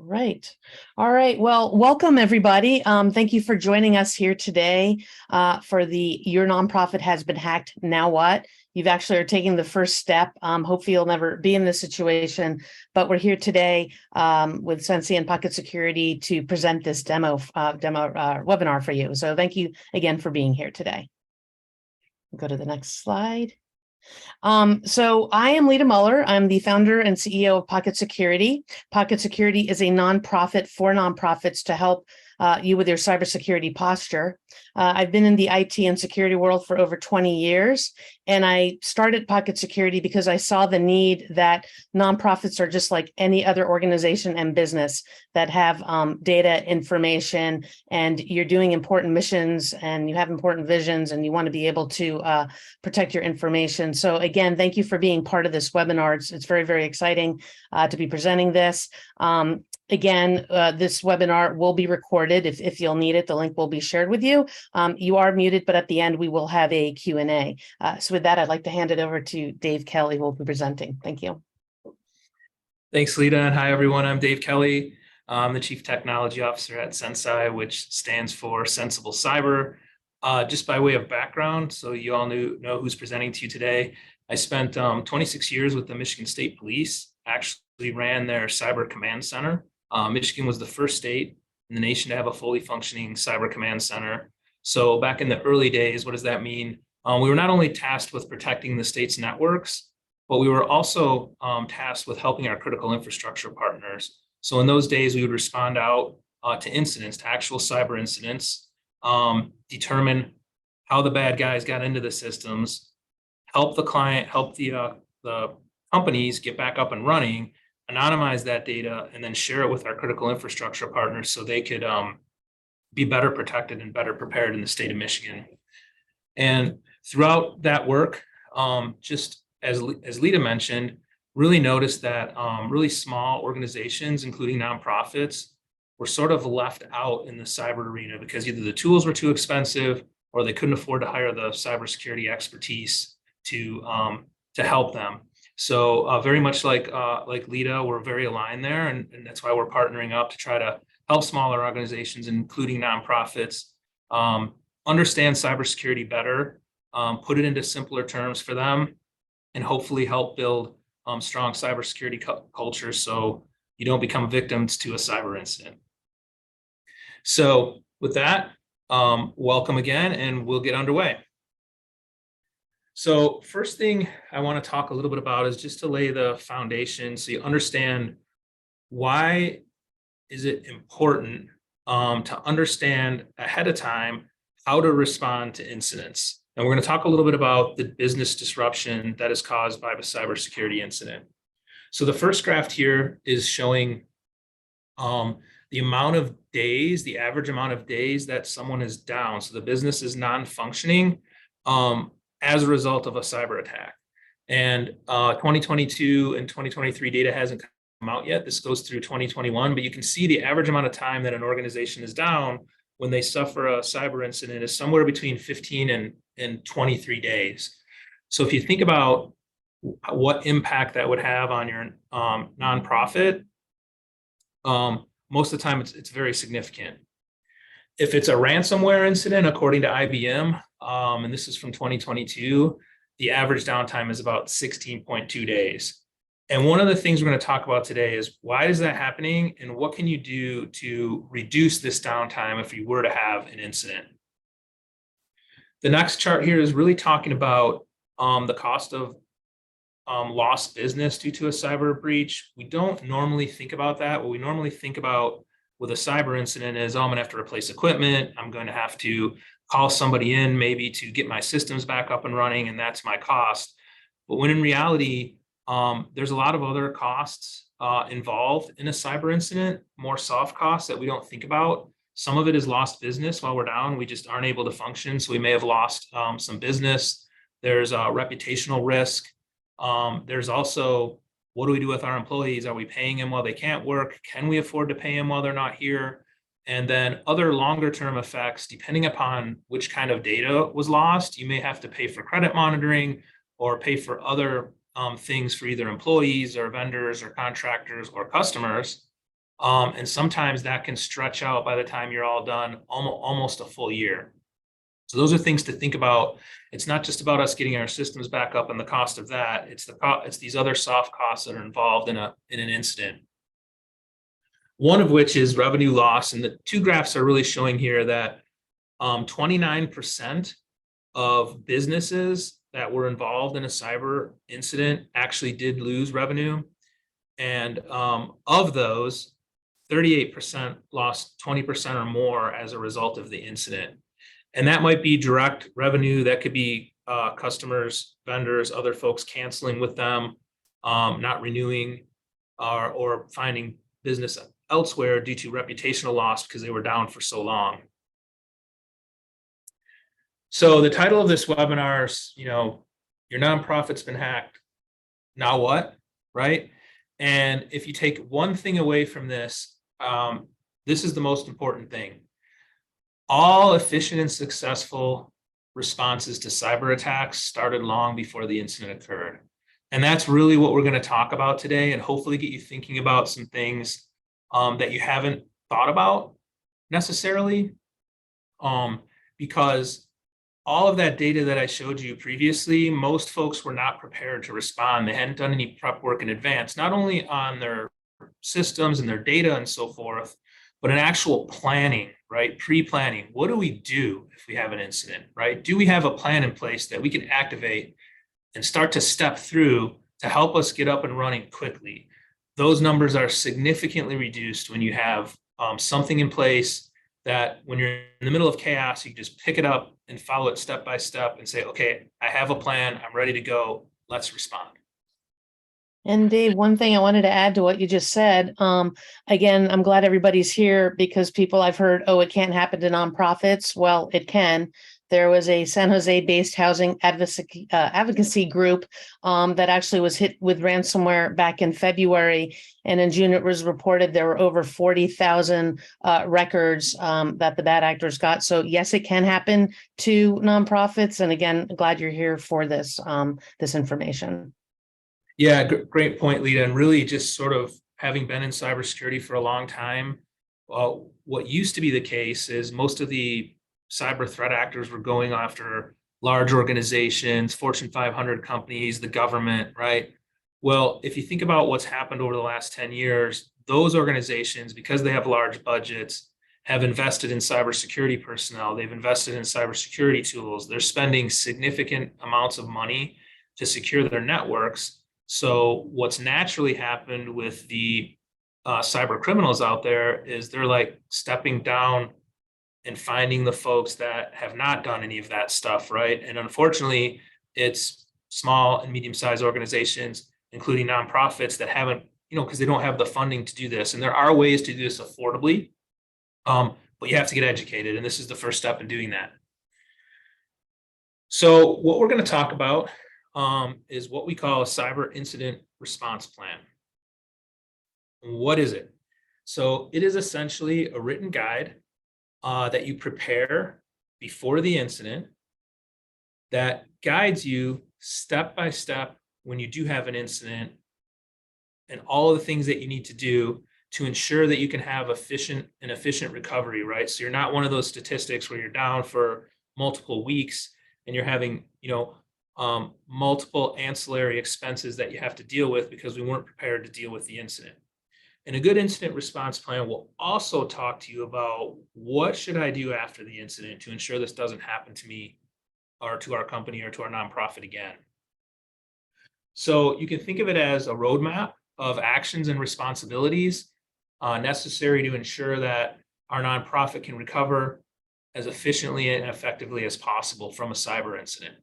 Right. All right. Well, welcome everybody. Thank you for joining us here today for the Your Nonprofit Has Been Hacked. Now what? You've actually are taking the first step. Hopefully you'll never be in this situation, but we're here today with SensCy and Pocket Security to present this demo webinar for you. So thank you again for being here today. Go to the next slide. So I am Lita Muller. I'm the founder and CEO of Pocket Security. Pocket Security is a nonprofit for nonprofits to help you with your cybersecurity posture. I've been in the IT and security world for over 20 years, and I started Pocket Security because I saw the need that nonprofits are just like any other organization and business that have data, information, and you're doing important missions and you have important visions and you want to be able to protect your information. So again, thank you for being part of this webinar. It's very, very exciting to be presenting this. Again, this webinar will be recorded if you'll need it. The link will be shared with you. You are muted, but at the end we will have a Q&A. So with that, I'd like to hand it over to Dave Kelly, who will be presenting. Thank you. Thanks, Lita, and hi everyone. I'm Dave Kelly. I'm the Chief Technology Officer at SensCy, which stands for Sensible Cyber. Just by way of background, so you all know who's presenting to you today. I spent 26 years with the Michigan State Police, actually ran their Cyber Command Center. Michigan was the first state in the nation to have a fully functioning Cyber Command Center. So back in the early days, what does that mean? We were not only tasked with protecting the state's networks, but we were also tasked with helping our critical infrastructure partners. So in those days, we would respond out to incidents, to actual cyber incidents, determine how the bad guys got into the systems, help the client, help the companies get back up and running, anonymize that data, and then share it with our critical infrastructure partners so they could be better protected and better prepared in the state of Michigan. And throughout that work, just as Lita mentioned, really noticed that really small organizations, including nonprofits, were sort of left out in the cyber arena because either the tools were too expensive or they couldn't afford to hire the cybersecurity expertise to help them. So very much like Lita, we're very aligned there, and that's why we're partnering up to try to help smaller organizations, including nonprofits, understand cybersecurity better, put it into simpler terms for them, and hopefully help build strong cybersecurity culture so you don't become victims to a cyber incident. So with that, welcome again, and we'll get underway. So first thing I want to talk a little bit about is just to lay the foundation so you understand why is it important to understand ahead of time how to respond to incidents. And we're going to talk a little bit about the business disruption that is caused by the cybersecurity incident. So the first graph here is showing the amount of days, the average amount of days that someone is down. So the business is non-functioning as a result of a cyber attack. And 2022 and 2023 data hasn't come out yet. This goes through 2021, but you can see the average amount of time that an organization is down when they suffer a cyber incident is somewhere between 15 and 23 days. So if you think about what impact that would have on your nonprofit, most of the time it's very significant. If it's a ransomware incident, according to IBM, and this is from 2022, the average downtime is about 16.2 days. And one of the things we're going to talk about today is why is that happening and what can you do to reduce this downtime if you were to have an incident? The next chart here is really talking about the cost of lost business due to a cyber breach. We don't normally think about that. What we normally think about with a cyber incident is, oh, I'm going to have to replace equipment. I'm going to have to call somebody in maybe to get my systems back up and running, and that's my cost. But when in reality, there's a lot of other costs involved in a cyber incident, more soft costs that we don't think about. Some of it is lost business while we're down. We just aren't able to function. So we may have lost some business. There's a reputational risk. There's also, what do we do with our employees? Are we paying them while they can't work? Can we afford to pay them while they're not here? And then other longer term effects, depending upon which kind of data was lost, you may have to pay for credit monitoring or pay for other things for either employees or vendors or contractors or customers. And sometimes that can stretch out by the time you're all done, almost a full year. So those are things to think about. It's not just about us getting our systems back up and the cost of that. It's these other soft costs that are involved in an incident. One of which is revenue loss, and the two graphs are really showing here that 29% of businesses that were involved in a cyber incident actually did lose revenue, and of those, 38% lost 20% or more as a result of the incident. And that might be direct revenue. That could be customers, vendors, other folks canceling with them, not renewing, or finding business elsewhere due to reputational loss because they were down for so long. So the title of this webinar is, your nonprofit's been hacked. Now what, right? And if you take one thing away from this, this is the most important thing. All efficient and successful responses to cyber attacks started long before the incident occurred. And that's really what we're going to talk about today, and hopefully get you thinking about some things that you haven't thought about necessarily, because all of that data that I showed you previously, most folks were not prepared to respond. They hadn't done any prep work in advance, not only on their systems and their data and so forth, but in actual planning, right? Pre-planning. What do we do if we have an incident, right? Do we have a plan in place that we can activate and start to step through to help us get up and running quickly? Those numbers are significantly reduced when you have something in place that when you're in the middle of chaos, you can just pick it up and follow it step by step and say, okay, I have a plan, I'm ready to go, let's respond. And Dave, one thing I wanted to add to what you just said, again, I'm glad everybody's here because people I've heard, oh, it can't happen to nonprofits. Well, it can. There was a San Jose-based housing advocacy group that actually was hit with ransomware back in February. And in June, it was reported there were over 40,000 records that the bad actors got. So yes, it can happen to nonprofits. And again, glad you're here for this, this information. Yeah, great point, Lita. And really just sort of having been in cybersecurity for a long time, what used to be the case is most of the cyber threat actors were going after large organizations, Fortune 500 companies, the government, right? Well, if you think about what's happened over the last 10 years, those organizations, because they have large budgets, have invested in cybersecurity personnel. They've invested in cybersecurity tools. They're spending significant amounts of money to secure their networks. So what's naturally happened with the cyber criminals out there is they're like stepping down and finding the folks that have not done any of that stuff, right? And unfortunately, it's small and medium-sized organizations, including nonprofits, that haven't, because they don't have the funding to do this. And there are ways to do this affordably, but you have to get educated, and this is the first step in doing that. So what we're going to talk about is what we call a cyber incident response plan. What is it? So it is essentially a written guide that you prepare before the incident that guides you step by step when you do have an incident, and all of the things that you need to do to ensure that you can have efficient recovery, right? So you're not one of those statistics where you're down for multiple weeks and you're having, multiple ancillary expenses that you have to deal with because we weren't prepared to deal with the incident. And a good incident response plan will also talk to you about what should I do after the incident to ensure this doesn't happen to me or to our company or to our nonprofit again. So you can think of it as a roadmap of actions and responsibilities necessary to ensure that our nonprofit can recover as efficiently and effectively as possible from a cyber incident.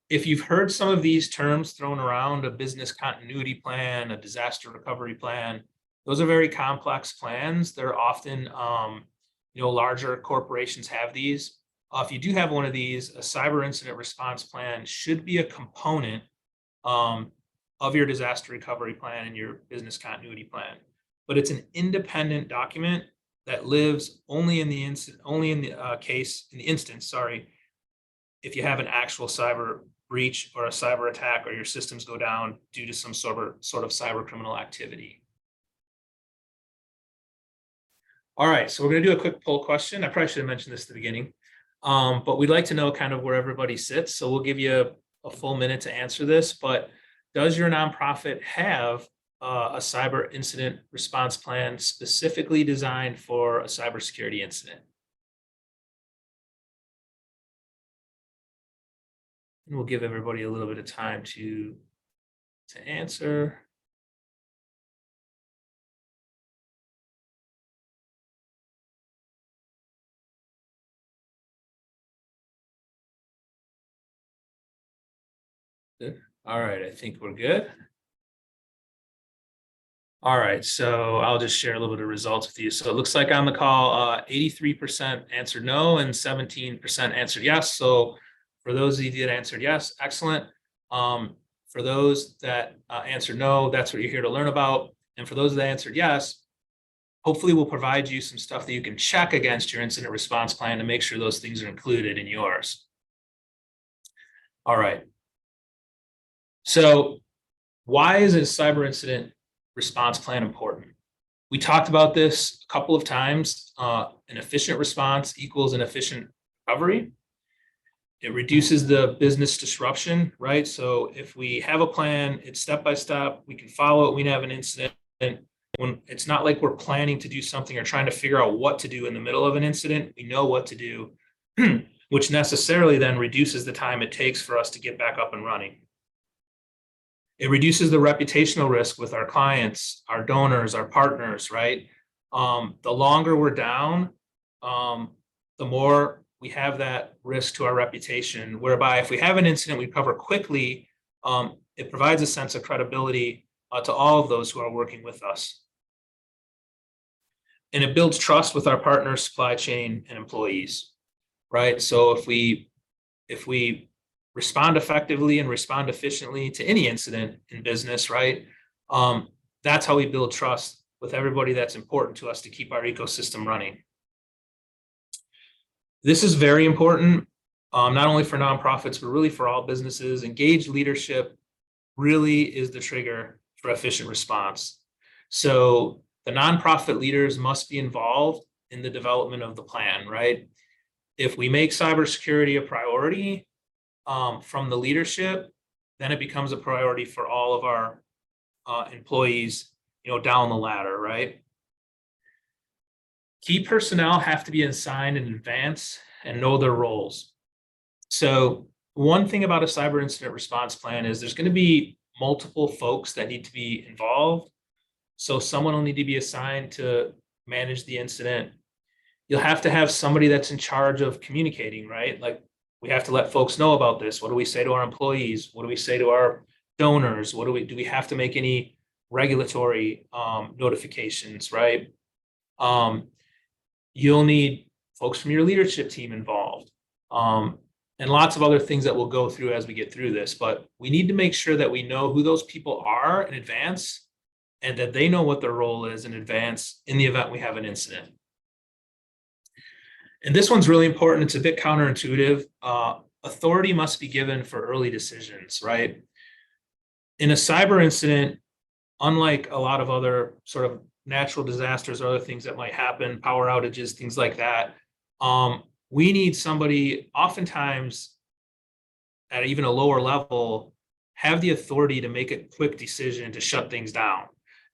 If you've heard some of these terms thrown around, a business continuity plan, a disaster recovery plan, those are very complex plans. They're often, larger corporations have these. If you do have one of these, a cyber incident response plan should be a component of your disaster recovery plan and your business continuity plan. But it's an independent document that lives only in the instance, if you have an actual cyber breach or a cyber attack or your systems go down due to some sort of cyber criminal activity. All right, so we're going to do a quick poll question. I probably should have mentioned this at the beginning, but we'd like to know kind of where everybody sits. So we'll give you a full minute to answer this. But does your nonprofit have a cyber incident response plan specifically designed for a cybersecurity incident? And we'll give everybody a little bit of time to answer. Good. All right, I think we're good. All right, so I'll just share a little bit of results with you. So it looks like on the call, 83% answered no and 17% answered yes. So for those of you that answered yes, excellent. For those that answered no, that's what you're here to learn about. And for those that answered yes, hopefully we'll provide you some stuff that you can check against your incident response plan to make sure those things are included in yours. All right. So why is a cyber incident response plan important? We talked about this a couple of times. An efficient response equals an efficient recovery. It reduces the business disruption, right? So if we have a plan, it's step by step, we can follow it, we have an incident. When it's not like we're planning to do something or trying to figure out what to do in the middle of an incident, we know what to do, which necessarily then reduces the time it takes for us to get back up and running. It reduces the reputational risk with our clients, our donors, our partners, right? The longer we're down, the more we have that risk to our reputation, whereby if we have an incident, we recover quickly, it provides a sense of credibility to all of those who are working with us. And it builds trust with our partners, supply chain, and employees, right? So if we respond effectively and respond efficiently to any incident in business, right? That's how we build trust with everybody that's important to us to keep our ecosystem running. This is very important, not only for nonprofits, but really for all businesses. Engaged leadership really is the trigger for efficient response. So the nonprofit leaders must be involved in the development of the plan, right? If we make cybersecurity a priority, from the leadership, then it becomes a priority for all of our employees, down the ladder, right? Key personnel have to be assigned in advance and know their roles. So one thing about a cyber incident response plan is there's going to be multiple folks that need to be involved. So someone will need to be assigned to manage the incident. You'll have to have somebody that's in charge of communicating, right? Like, we have to let folks know about this. What do we say to our employees? What do we say to our donors? Do we have to make any regulatory notifications, right? You'll need folks from your leadership team involved, and lots of other things that we'll go through as we get through this. But we need to make sure that we know who those people are in advance and that they know what their role is in advance in the event we have an incident. And this one's really important. It's a bit counterintuitive. Authority must be given for early decisions, right? In a cyber incident, unlike a lot of other sort of natural disasters or other things that might happen, power outages, things like that, we need somebody, oftentimes at even a lower level, have the authority to make a quick decision to shut things down.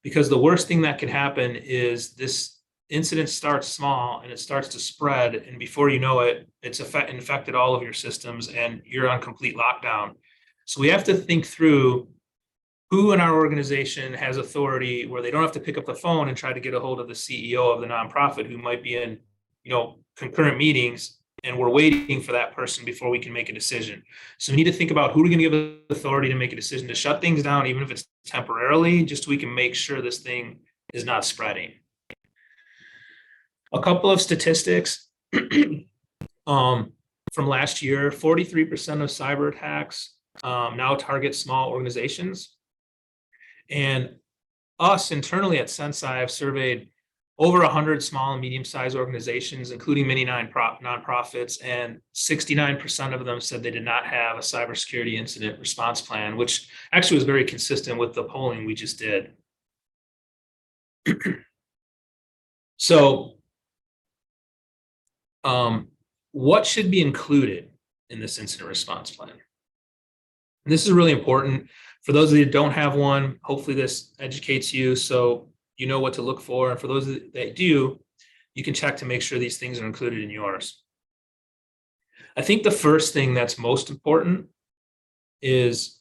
Because the worst thing that can happen is this incident starts small and it starts to spread, and before you know it, it's infected all of your systems and you're on complete lockdown. So we have to think through who in our organization has authority where they don't have to pick up the phone and try to get a hold of the CEO of the nonprofit who might be in, concurrent meetings, and we're waiting for that person before we can make a decision. So we need to think about who we're going to give authority to make a decision to shut things down, even if it's temporarily, just so we can make sure this thing is not spreading. A couple of statistics from last year: 43% of cyber attacks now target small organizations. And us internally at SensCy have surveyed over 100 small and medium-sized organizations, including many nonprofits, and 69% of them said they did not have a cybersecurity incident response plan, which actually was very consistent with the polling we just did. So What should be included in this incident response plan? And this is really important. For those of you that don't have one, hopefully this educates you so you know what to look for. And for those that do, you can check to make sure these things are included in yours. I think the first thing that's most important is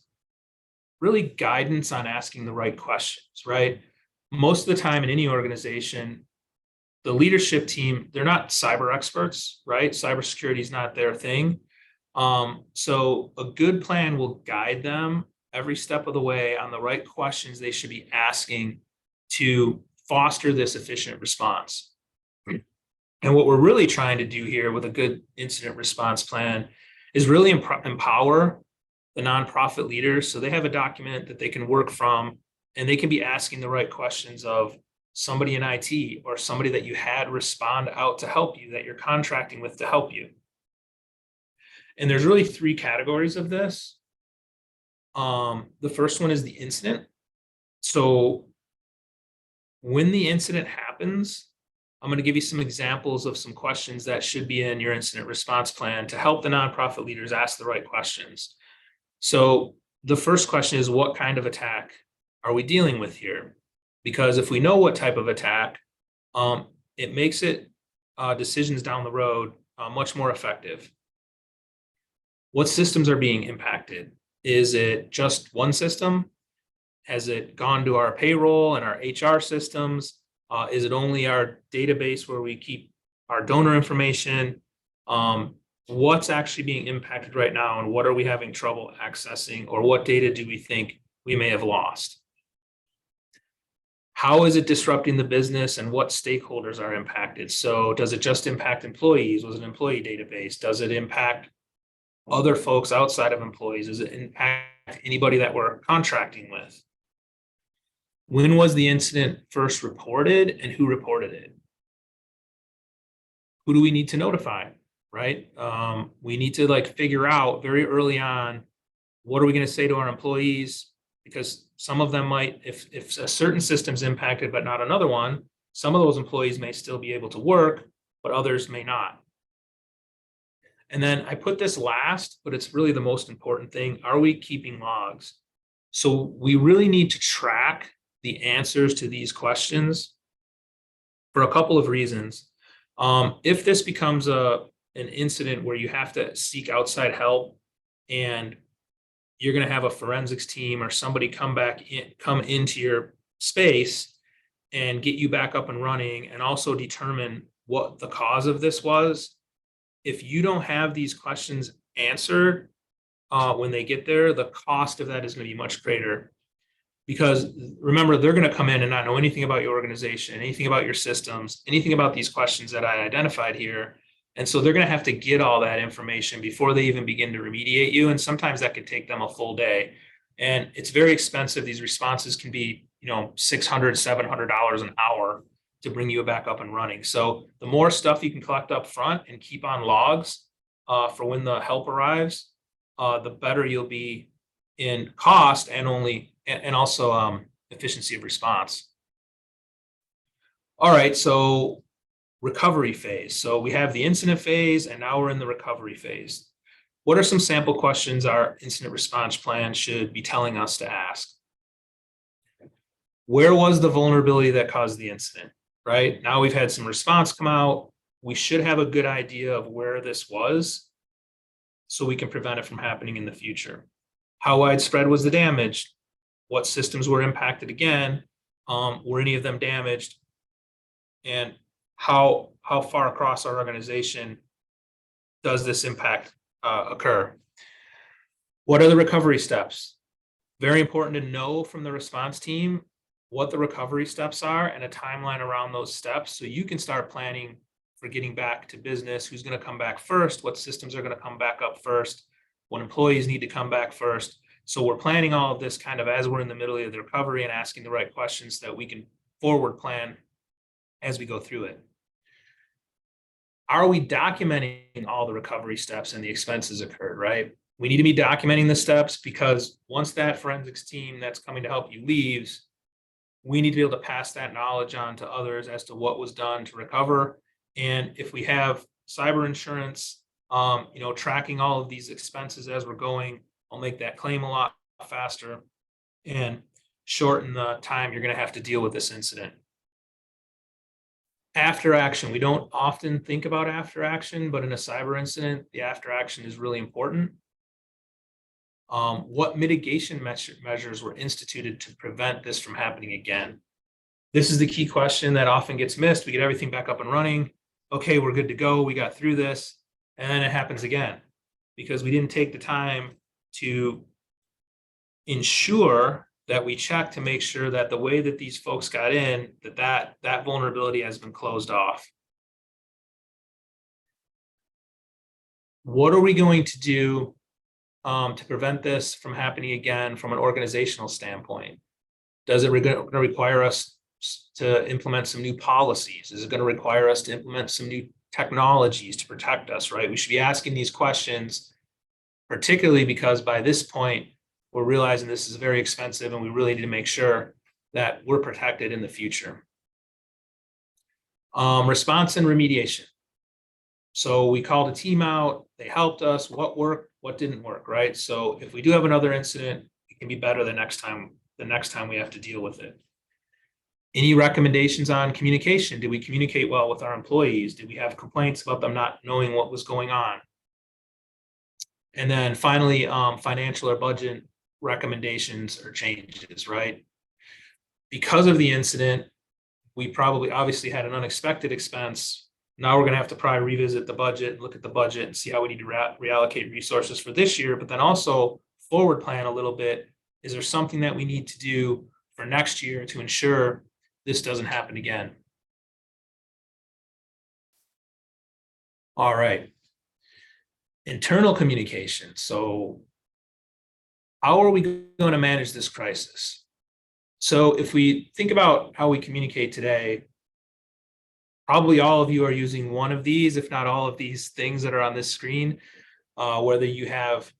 really guidance on asking the right questions, right? Most of the time in any organization, the leadership team, they're not cyber experts, right? Cybersecurity is not their thing. So a good plan will guide them every step of the way on the right questions they should be asking to foster this efficient response. And what we're really trying to do here with a good incident response plan is really empower the nonprofit leaders so they have a document that they can work from, and they can be asking the right questions of somebody in IT or somebody that you had respond out to help you, that you're contracting with to help you. And there's really three categories of this. The first one is the incident. So when the incident happens, I'm going to give you some examples of some questions that should be in your incident response plan to help the nonprofit leaders ask the right questions. So the first question is, what kind of attack are we dealing with here? Because if we know what type of attack, it makes it decisions down the road much more effective. What systems are being impacted? Is it just one system? Has it gone to our payroll and our HR systems? Is it only our database where we keep our donor information? What's actually being impacted right now, and what are we having trouble accessing, or what data do we think we may have lost? How is it disrupting the business, and what stakeholders are impacted? So does it just impact employees? Was it an employee database? Does it impact other folks outside of employees? Does it impact anybody that we're contracting with? When was the incident first reported, and who reported it? Who do we need to notify, right? We need to figure out very early on, what are we going to say to our employees? Because some of them might, if a certain system's impacted but not another one, some of those employees may still be able to work, but others may not. And then I put this last, but it's really the most important thing. Are we keeping logs? So we really need to track the answers to these questions for a couple of reasons. If this becomes an incident where you have to seek outside help, and you're going to have a forensics team or somebody come into your space and get you back up and running, and also determine what the cause of this was. If you don't have these questions answered when they get there, the cost of that is going to be much greater. Because remember, they're going to come in and not know anything about your organization, anything about your systems, anything about these questions that I identified here. And so they're going to have to get all that information before they even begin to remediate you. And sometimes that could take them a full day. And it's very expensive. These responses can be, $600, $700 an hour to bring you back up and running. So the more stuff you can collect up front and keep on logs for when the help arrives, the better you'll be in cost and also efficiency of response. All right, so recovery phase. So we have the incident phase, and now we're in the recovery phase. What are some sample questions our incident response plan should be telling us to ask? Where was the vulnerability that caused the incident, right? Now we've had some response come out. We should have a good idea of where this was so we can prevent it from happening in the future. How widespread was the damage? What systems were impacted again? Were any of them damaged? And how far across our organization does this impact occur? What are the recovery steps? Very important to know from the response team what the recovery steps are and a timeline around those steps, so you can start planning for getting back to business. Who's going to come back first? What systems are going to come back up first? What employees need to come back first? So we're planning all of this kind of as we're in the middle of the recovery and asking the right questions so that we can forward plan as we go through it. Are we documenting all the recovery steps and the expenses occurred, right? We need to be documenting the steps, because once that forensics team that's coming to help you leaves, we need to be able to pass that knowledge on to others as to what was done to recover. And if we have cyber insurance, tracking all of these expenses as we're going will make that claim a lot faster and shorten the time you're going to have to deal with this incident. After action, we don't often think about after action, but in a cyber incident, the after action is really important. What mitigation measures were instituted to prevent this from happening again? This is the key question that often gets missed. We get everything back up and running. Okay, we're good to go. We got through this. And then it happens again because we didn't take the time to ensure that we check to make sure that the way that these folks got in, that vulnerability has been closed off. What are we going to do to prevent this from happening again from an organizational standpoint? Is it going to require us to implement some new policies? Is it going to require us to implement some new technologies to protect us, right? We should be asking these questions, particularly because by this point, we're realizing this is very expensive and we really need to make sure that we're protected in the future. Response and remediation. So we called a team out, they helped us, what worked, what didn't work, right? So if we do have another incident, it can be better the next time we have to deal with it. Any recommendations on communication? Did we communicate well with our employees? Did we have complaints about them not knowing what was going on? And then finally, financial or budget recommendations or changes, right? Because of the incident, we probably obviously had an unexpected expense. Now we're going to have to probably revisit the budget, look at the budget and see how we need to reallocate resources for this year, but then also forward plan a little bit. Is there something that we need to do for next year to ensure this doesn't happen again? All right. Internal communication. So how are we going to manage this crisis? So if we think about how we communicate today, probably all of you are using one of these, if not all of these things that are on this screen, whether you have,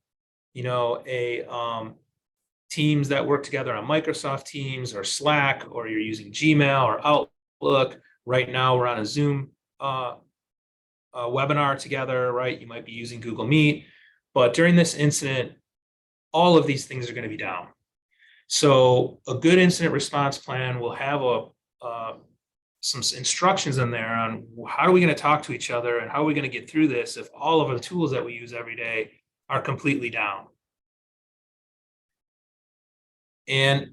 teams that work together on Microsoft Teams or Slack, or you're using Gmail or Outlook. Right now, we're on a Zoom webinar together, right? You might be using Google Meet, but during this incident, all of these things are going to be down. So a good incident response plan will have some instructions in there on how are we going to talk to each other and how are we going to get through this if all of the tools that we use every day are completely down. And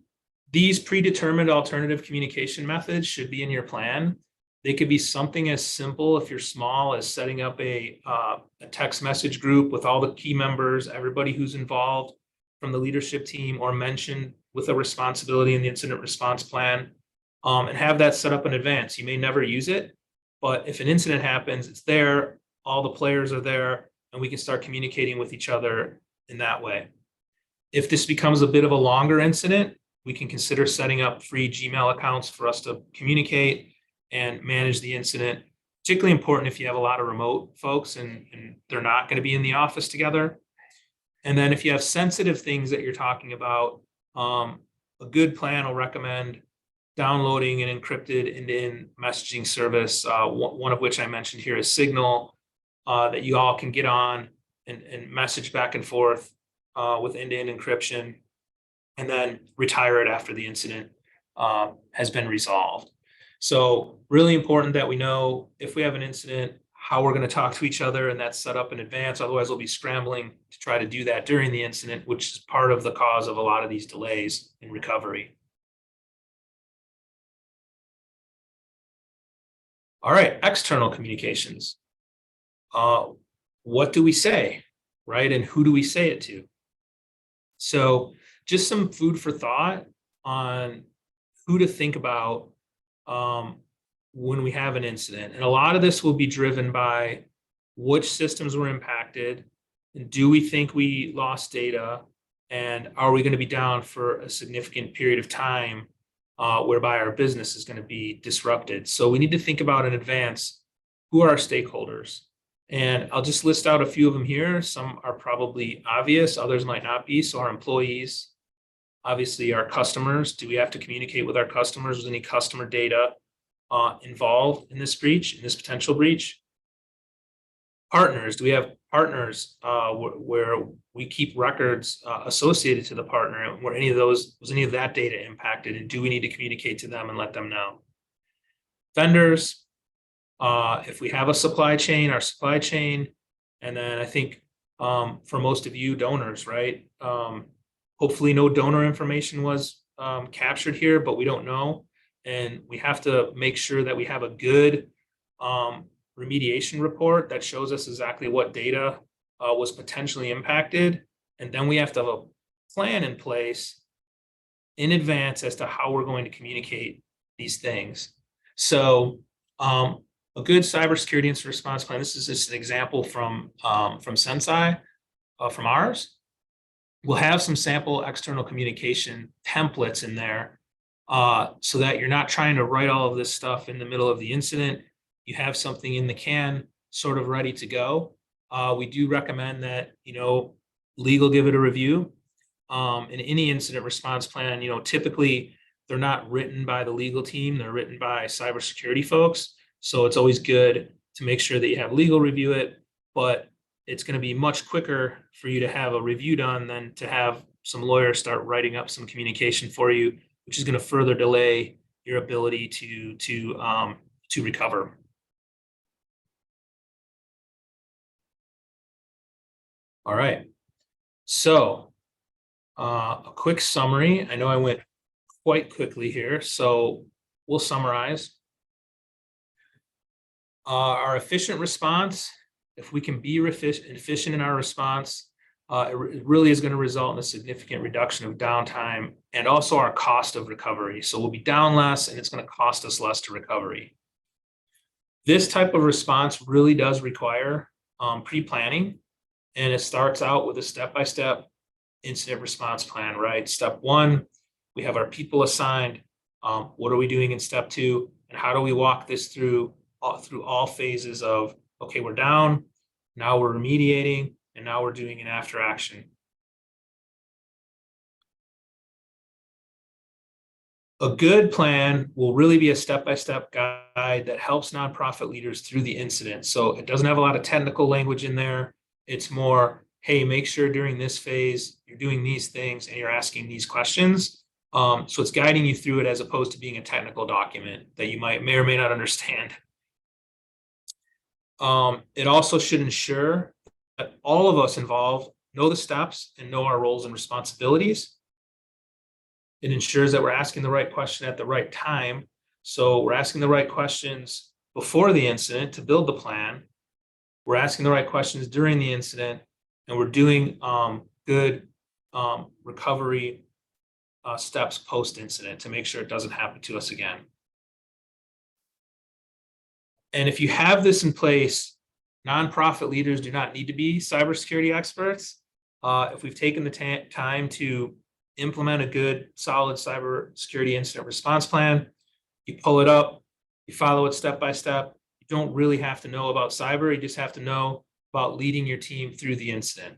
these predetermined alternative communication methods should be in your plan. They could be something as simple, if you're small, as setting up a text message group with all the key members, everybody who's involved from the leadership team or mentioned with a responsibility in the incident response plan, and have that set up in advance. You may never use it, but if an incident happens, it's there, all the players are there, and we can start communicating with each other in that way. If this becomes a bit of a longer incident, we can consider setting up free Gmail accounts for us to communicate and manage the incident. Particularly important if you have a lot of remote folks and they're not going to be in the office together. And then if you have sensitive things that you're talking about, a good plan will recommend downloading an encrypted end-to-end messaging service, one of which I mentioned here is Signal, that you all can get on and message back and forth with end-to-end encryption, and then retire it after the incident has been resolved. So really important that we know if we have an incident, how we're going to talk to each other, and that's set up in advance. Otherwise, we'll be scrambling to try to do that during the incident, which is part of the cause of a lot of these delays in recovery. All right, external communications. What do we say, right? And who do we say it to? So just some food for thought on who to think about when we have an incident. And a lot of this will be driven by which systems were impacted, and do we think we lost data, and are we going to be down for a significant period of time whereby our business is going to be disrupted. So we need to think about in advance, who are our stakeholders? And I'll just list out a few of them here. Some are probably obvious, others might not be. So our employees, obviously our customers. Do we have to communicate with our customers? Was any customer data involved in this breach, in this potential breach? Partners, do we have partners where we keep records associated to the partner? Were any of those, was any of that data impacted? And do we need to communicate to them and let them know? Vendors, if we have a supply chain, our supply chain, and then I think for most of you, donors, right? Hopefully no donor information was captured here, but we don't know. And we have to make sure that we have a good remediation report that shows us exactly what data was potentially impacted. And then we have to have a plan in place in advance as to how we're going to communicate these things. So a good cybersecurity incident response plan, this is just an example from SensCy, from ours. We'll have some sample external communication templates in there so that you're not trying to write all of this stuff in the middle of the incident. You have something in the can sort of ready to go. We do recommend that, legal give it a review. In any incident response plan, typically they're not written by the legal team, they're written by cybersecurity folks. So it's always good to make sure that you have legal review it, but it's going to be much quicker for you to have a review done than to have some lawyers start writing up some communication for you, which is going to further delay your ability to recover. All right. So a quick summary. I know I went quite quickly here, so we'll summarize. Our efficient response, if we can be efficient in our response, it really is going to result in a significant reduction of downtime and also our cost of recovery. So we'll be down less and it's going to cost us less to recovery. This type of response really does require pre-planning, and it starts out with a step-by-step incident response plan, right? Step one, we have our people assigned. What are we doing in step two? And how do we walk this through all phases of, okay, we're down, now we're remediating, and now we're doing an after action. A good plan will really be a step-by-step guide that helps nonprofit leaders through the incident. So it doesn't have a lot of technical language in there. It's more, hey, make sure during this phase, you're doing these things and you're asking these questions. So it's guiding you through it as opposed to being a technical document that you may or may not understand. It also should ensure that all of us involved know the steps and know our roles and responsibilities. It ensures that we're asking the right question at the right time. So we're asking the right questions before the incident to build the plan. We're asking the right questions during the incident, and we're doing good recovery steps post-incident to make sure it doesn't happen to us again. And if you have this in place, nonprofit leaders do not need to be cybersecurity experts. If we've taken the time to implement a good, solid cybersecurity incident response plan, you pull it up, you follow it step by step. You don't really have to know about cyber. You just have to know about leading your team through the incident.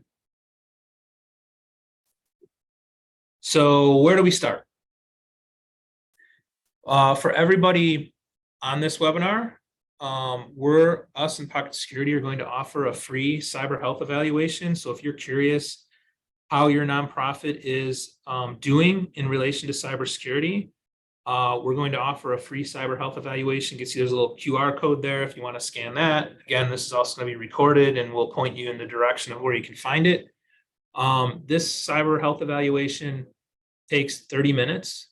So where do we start? For everybody on this webinar, us and Pocket Security are going to offer a free cyber health evaluation. So if you're curious how your nonprofit is doing in relation to cybersecurity, we're going to offer a free cyber health evaluation. You can see there's a little QR code there if you want to scan that. Again, this is also going to be recorded and we'll point you in the direction of where you can find it. This cyber health evaluation takes 30 minutes.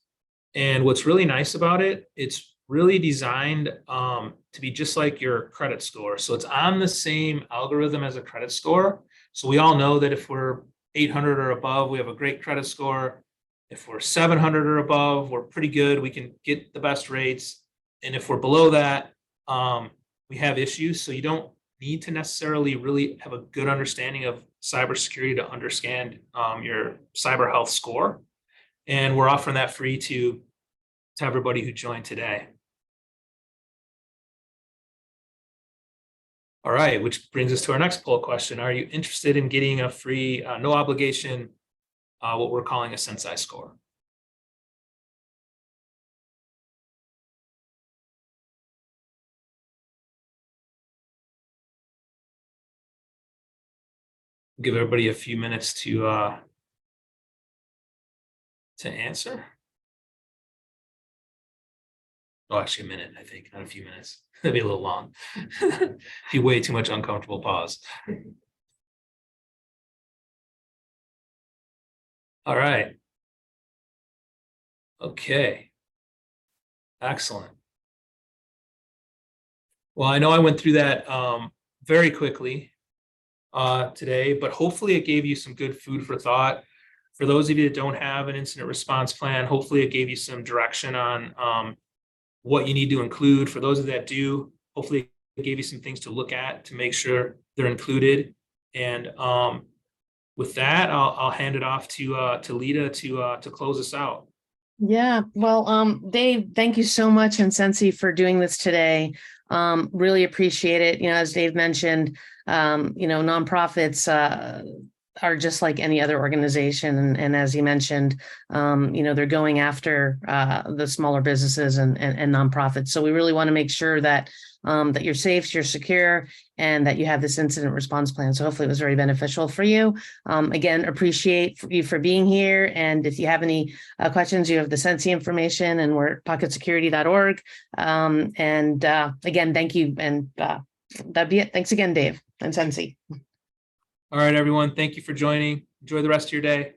And what's really nice about it, it's really designed to be just like your credit score. So it's on the same algorithm as a credit score. So we all know that if we're 800 or above, we have a great credit score. If we're 700 or above, we're pretty good. We can get the best rates. And if we're below that, we have issues. So you don't need to necessarily really have a good understanding of cybersecurity to understand your cyber health score. And we're offering that free to everybody who joined today. All right, which brings us to our next poll question. Are you interested in getting a free, no obligation, what we're calling a SensCy score? give everybody a few minutes to answer. Oh, actually a minute, I think, not a few minutes. That'd be a little long. Be way too much uncomfortable pause. All right. Okay. Excellent. Well, I know I went through that very quickly today, but hopefully it gave you some good food for thought. For those of you that don't have an incident response plan, hopefully it gave you some direction on what you need to include. For those of you that do, hopefully it gave you some things to look at to make sure they're included. And with that, I'll hand it off to Lita to close us out. Yeah, well, Dave, thank you so much, and SensCy, for doing this today. Really appreciate it. As Dave mentioned, nonprofits are just like any other organization, and as he mentioned, they're going after the smaller businesses and nonprofits. So we really want to make sure that that you're safe, you're secure, and that you have this incident response plan. So hopefully it was very beneficial for you. Again, appreciate you for being here. And if you have any questions, you have the SensCy information, and we're at pocketsecurity.org. Again, thank you. And that'd be it. Thanks again, Dave and SensCy. All right, everyone. Thank you for joining. Enjoy the rest of your day.